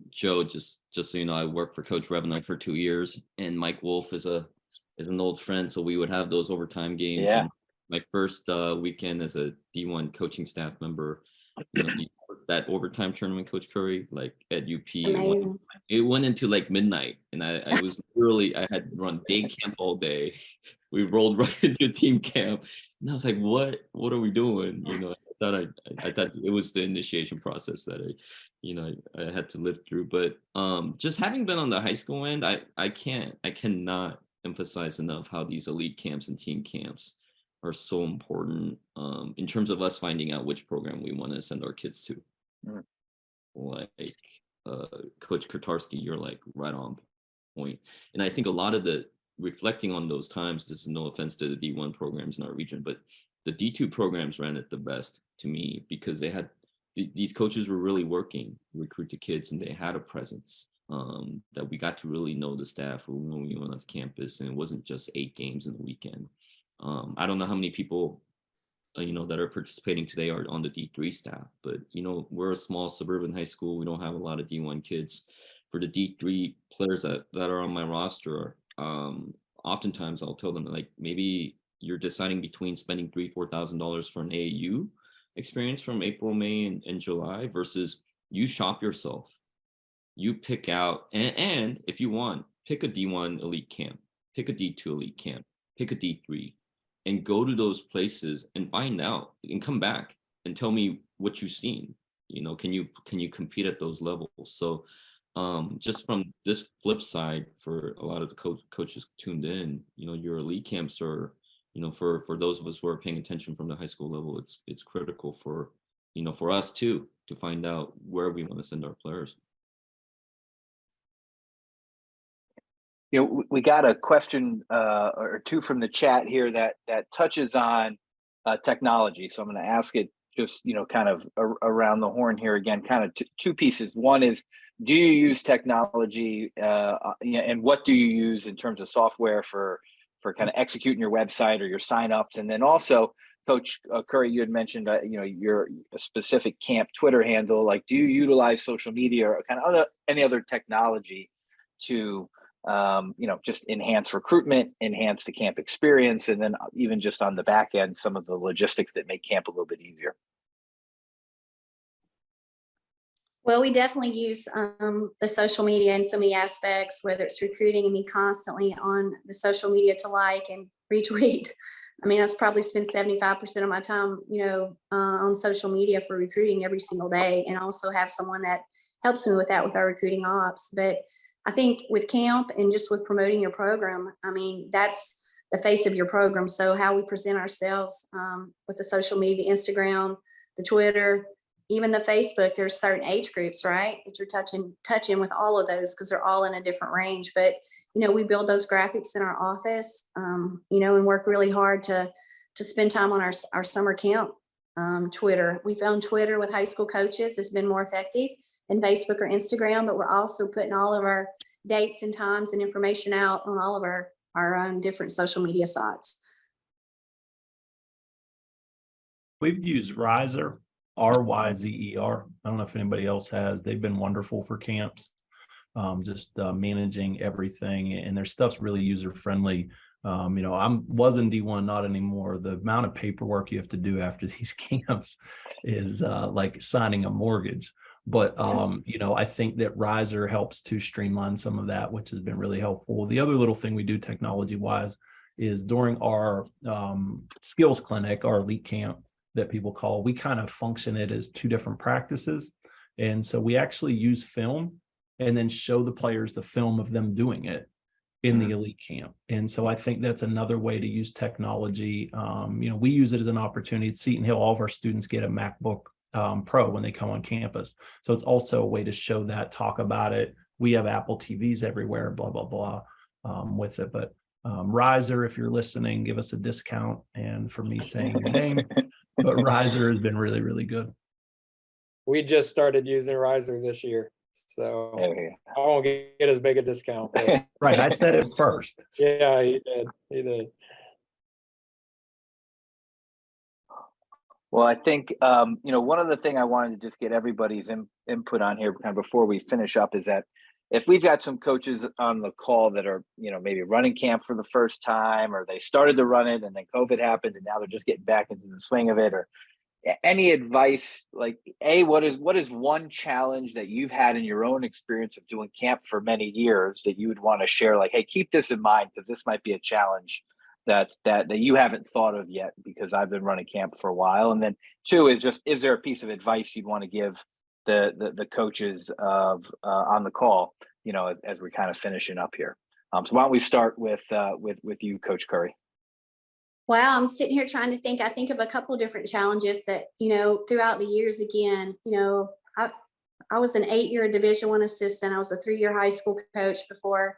Joe, just so you know, I worked for Coach Revenant for 2 years, and Mike Wolf is an old friend, so we would have those overtime games. Yeah. And my first weekend as a D1 coaching staff member, that overtime tournament, Coach Curry, like at UP, it went into like midnight, and I had run day camp all day. We rolled right into team camp, and I was like, what are we doing? I thought it was the initiation process that I had to live through. But just having been on the high school end, I cannot emphasize enough how these elite camps and team camps are so important in terms of us finding out which program we want to send our kids to. Like Coach Kurtarski, you're like right on point. And I think a lot of the reflecting on those times, this is no offense to the D1 programs in our region, but the D2 programs ran it the best to me because they had these coaches were really working to recruit the kids, and they had a presence that we got to really know the staff when we went on campus, and it wasn't just 8 games in the weekend. I don't know how many people that are participating today are on the D3 staff, but we're a small suburban high school. We don't have a lot of D1 kids. For the D3 players that are on my roster, oftentimes I'll tell them, like, maybe you're deciding between spending $3,000-$4,000 for an AAU experience from April, May, and July versus you shop yourself. You pick out, and if you want, pick a D1 elite camp, pick a D2 elite camp, pick a D3, and go to those places and find out and come back and tell me what you've seen. Can you compete at those levels? So just from this flip side, for a lot of the coaches tuned in, your elite camps are, for those of us who are paying attention from the high school level, it's critical for, for us too, to find out where we want to send our players. We got a question or two from the chat here that touches on technology. So I'm going to ask it just, kind of around the horn here again, kind of two pieces. One is, do you use technology and what do you use in terms of software for kind of executing your website or your signups? And then also, Coach Curry, you had mentioned, your specific camp Twitter handle. Like, do you utilize social media or kind of any other technology to just enhance recruitment, enhance the camp experience, and then even just on the back end, some of the logistics that make camp a little bit easier? Well, we definitely use the social media in so many aspects, whether it's recruiting and me constantly on the social media to like and retweet. I mean, I probably spend 75% of my time, on social media for recruiting every single day, and also have someone that helps me with that with our recruiting ops. But I think with camp and just with promoting your program, I mean, that's the face of your program. So how we present ourselves with the social media, the Instagram, the Twitter, even the Facebook, there's certain age groups, right, that you're touching with all of those, because they're all in a different range. But, we build those graphics in our office, and work really hard to spend time on our summer camp Twitter. We found Twitter with high school coaches has been more effective than Facebook or Instagram, but we're also putting all of our dates and times and information out on all of our own different social media sites. We've used Riser, RYZER. I don't know if anybody else has. They've been wonderful for camps, just managing everything, and their stuff's really user friendly. I was in D1, not anymore. The amount of paperwork you have to do after these camps is like signing a mortgage. But, I think that Riser helps to streamline some of that, which has been really helpful. The other little thing we do technology wise is during our skills clinic, our elite camp that people call, we kind of function it as two different practices. And so we actually use film and then show the players the film of them doing it in the elite camp. And so I think that's another way to use technology. We use it as an opportunity. At Seton Hill, all of our students get a MacBook Pro when they come on campus. So it's also a way to show that, talk about it. We have Apple TVs everywhere, blah, blah, blah, with it. But Riser, if you're listening, give us a discount. And for me saying your name, but Riser has been really, really good. We just started using Riser this year, so I won't get as big a discount. But Right, I said it first. yeah, you did. You did. Well, I think, one of the things I wanted to just get everybody's input on here kind of before we finish up is that if we've got some coaches on the call that are, maybe running camp for the first time, or they started to run it and then COVID happened and now they're just getting back into the swing of it, or any advice, like, what is one challenge that you've had in your own experience of doing camp for many years that you would want to share? Like, hey, keep this in mind, because this might be a challenge that you haven't thought of yet, because I've been running camp for a while. And then two is just, is there a piece of advice you'd want to give the coaches of on the call, as we're kind of finishing up here? So why don't we start with you, Coach Curry? Wow, I'm sitting here trying to think. I think of a couple of different challenges that, throughout the years, again, I was an 8-year Division I assistant. I was a 3-year high school coach before.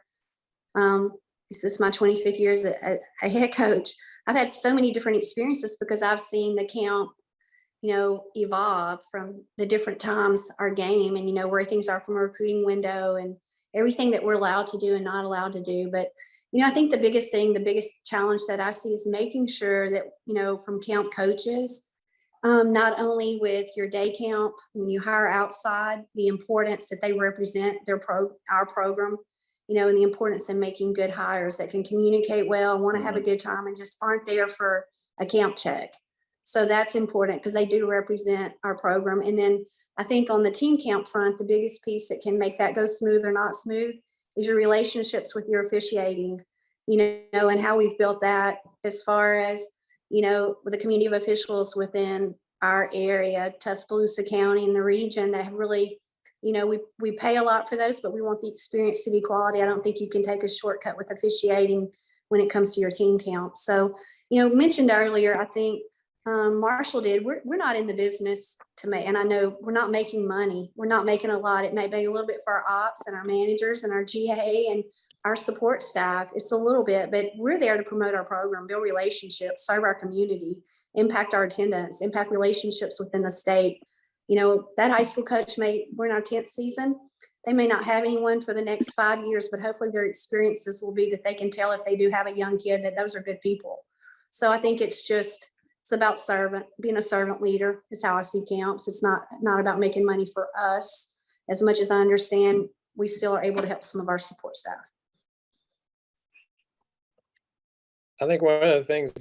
This is my 25th year as a head coach. I've had so many different experiences because I've seen the camp, evolve from the different times our game, and, where things are from a recruiting window and everything that we're allowed to do and not allowed to do. But I think the biggest challenge that I see is making sure that, from camp coaches, not only with your day camp, when you hire outside, the importance that they represent our program, and the importance in making good hires that can communicate well, want to have a good time, and just aren't there for a camp check. So that's important because they do represent our program. And then I think on the team camp front, the biggest piece that can make that go smooth or not smooth is your relationships with your officiating, and how we've built that as far as, with the community of officials within our area, Tuscaloosa County and the region, that have really we pay a lot for those, but we want the experience to be quality. I don't think you can take a shortcut with officiating when it comes to your team count. So, mentioned earlier, I think Marshall did, we're not in the business to make, and I know we're not making money. We're not making a lot. It may be a little bit for our ops and our managers and our GA and our support staff. It's a little bit, but we're there to promote our program, build relationships, serve our community, impact our attendance, impact relationships within the state. That high school coach we're in our 10th season. They may not have anyone for the next 5 years, but hopefully their experiences will be that they can tell if they do have a young kid that those are good people. So I think it's about being a servant leader is how I see camps. It's not about making money for us. As much as I understand, we still are able to help some of our support staff. I think one of the things,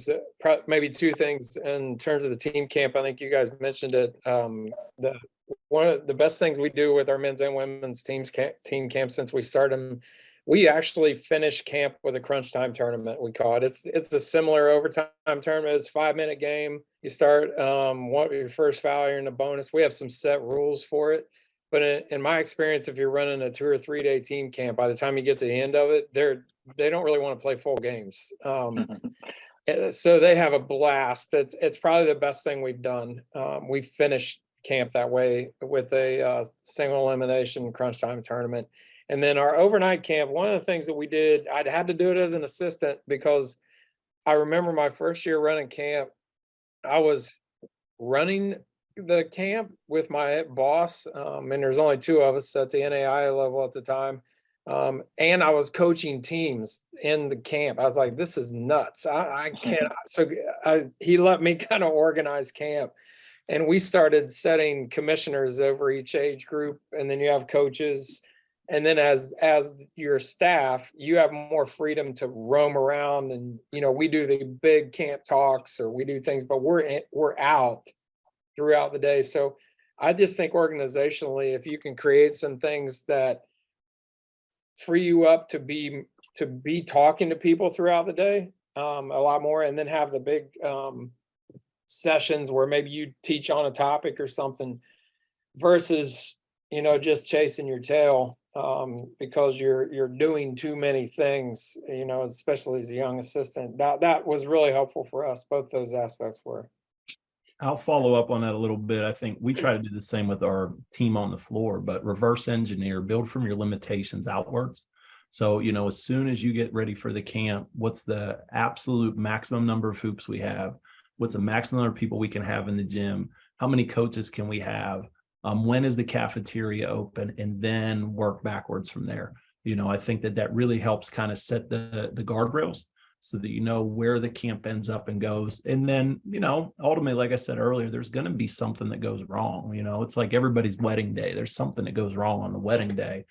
maybe two things in terms of the team camp, I think you guys mentioned it. One of the best things we do with our men's and women's team camp since we started them, we actually finish camp with a crunch time tournament, we call it. It's a similar overtime tournament. It's a 5-minute game. You start your first foul, you're in a bonus. We have some set rules for it. But in my experience, if you're running a 2 or 3 day team camp, by the time you get to the end of it, they don't really want to play full games. So they have a blast. It's probably the best thing we've done. We finished camp that way with a single elimination crunch time tournament. And then our overnight camp, one of the things that we did, I'd had to do it as an assistant because I remember my first year running camp, I was running the camp with my boss, and there's only 2 of us at the NAI level at the time. And I was coaching teams in the camp. I was like, this is nuts. I can't. So he let me kind of organize camp. And we started setting commissioners over each age group. And then you have coaches. And then as your staff, you have more freedom to roam around. And, we do the big camp talks or we do things, but we're out throughout the day. So I just think organizationally, if you can create some things that free you up to be talking to people throughout the day a lot more, and then have the big sessions where maybe you teach on a topic or something versus just chasing your tail because you're doing too many things, especially as a young assistant. That was really helpful for us. Both those aspects were. I'll follow up on that a little bit. I think we try to do the same with our team on the floor, but reverse engineer, build from your limitations outwards. So, as soon as you get ready for the camp, what's the absolute maximum number of hoops we have? What's the maximum number of people we can have in the gym? How many coaches can we have? When is the cafeteria open? And then work backwards from there. I think that really helps kind of set the guardrails, so that where the camp ends up and goes. And then, ultimately, like I said earlier, there's going to be something that goes wrong. It's like everybody's wedding day. There's something that goes wrong on the wedding day.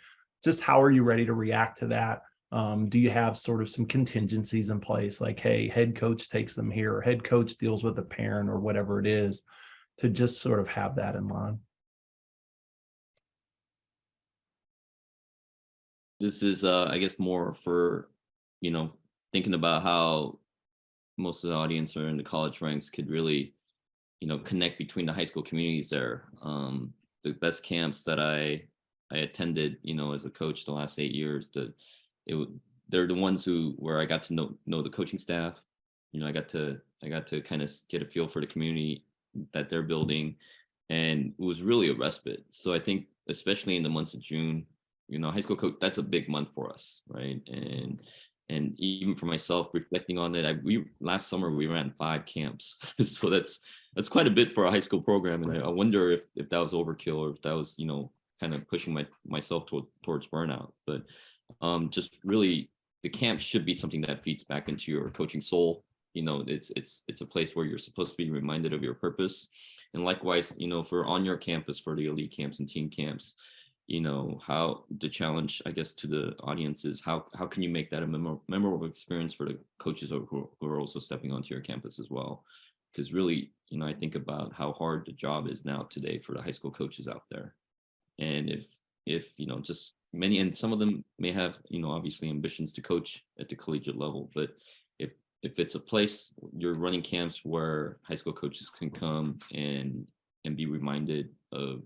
Just how are you ready to react to that? Do you have sort of some contingencies in place? Like, hey, head coach takes them here, or head coach deals with a parent or whatever it is, to just sort of have that in mind. This is, I guess, more for, thinking about how most of the audience are in the college ranks could really, connect between the high school communities there. The best camps that I attended, as a coach the last 8 years, they're the ones where I got to know the coaching staff. I got to kind of get a feel for the community that they're building, and it was really a respite. So I think, especially in the months of June, high school coach, that's a big month for us, right? And even for myself, reflecting on it, last summer we ran 5 camps, so that's quite a bit for a high school program. And I wonder if that was overkill, or if that was kind of pushing myself towards burnout. But just really, the camp should be something that feeds back into your coaching soul. It's a place where you're supposed to be reminded of your purpose. And likewise, for on your campus, for the elite camps and team camps, how the challenge, I guess, to the audience is how can you make that a memorable experience for the coaches who are also stepping onto your campus as well? Because really, I think about how hard the job is now today for the high school coaches out there. And if just many, and some of them may have, obviously ambitions to coach at the collegiate level, but if it's a place you're running camps where high school coaches can come and be reminded of,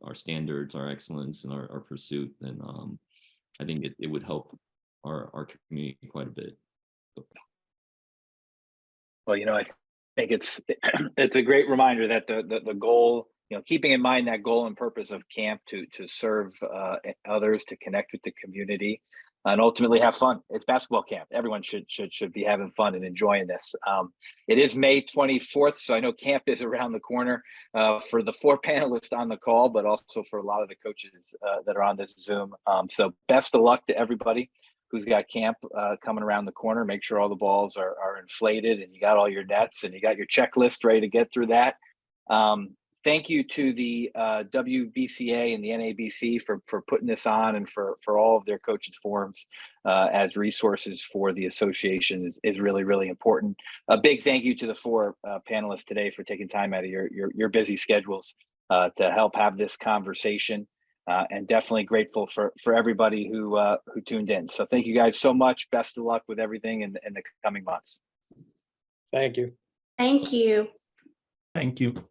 our standards, our excellence, and our pursuit, then I think it would help our community quite a bit. Well, I think it's a great reminder that the goal, keeping in mind that goal and purpose of camp to serve others, to connect with the community, and ultimately have fun. It's basketball camp. Everyone should be having fun and enjoying this. It is May 24th, so I know camp is around the corner for the 4 panelists on the call, but also for a lot of the coaches that are on this Zoom. So best of luck to everybody who's got camp coming around the corner. Make sure all the balls are inflated and you got all your nets and you got your checklist ready to get through that. Thank you to the WBCA and the NABC for putting this on, and for all of their coaches forums as resources for the association is really, really important. A big thank you to the 4 panelists today for taking time out of your busy schedules to help have this conversation, and definitely grateful for everybody who tuned in. So thank you guys so much. Best of luck with everything in the coming months. Thank you. Thank you. Thank you.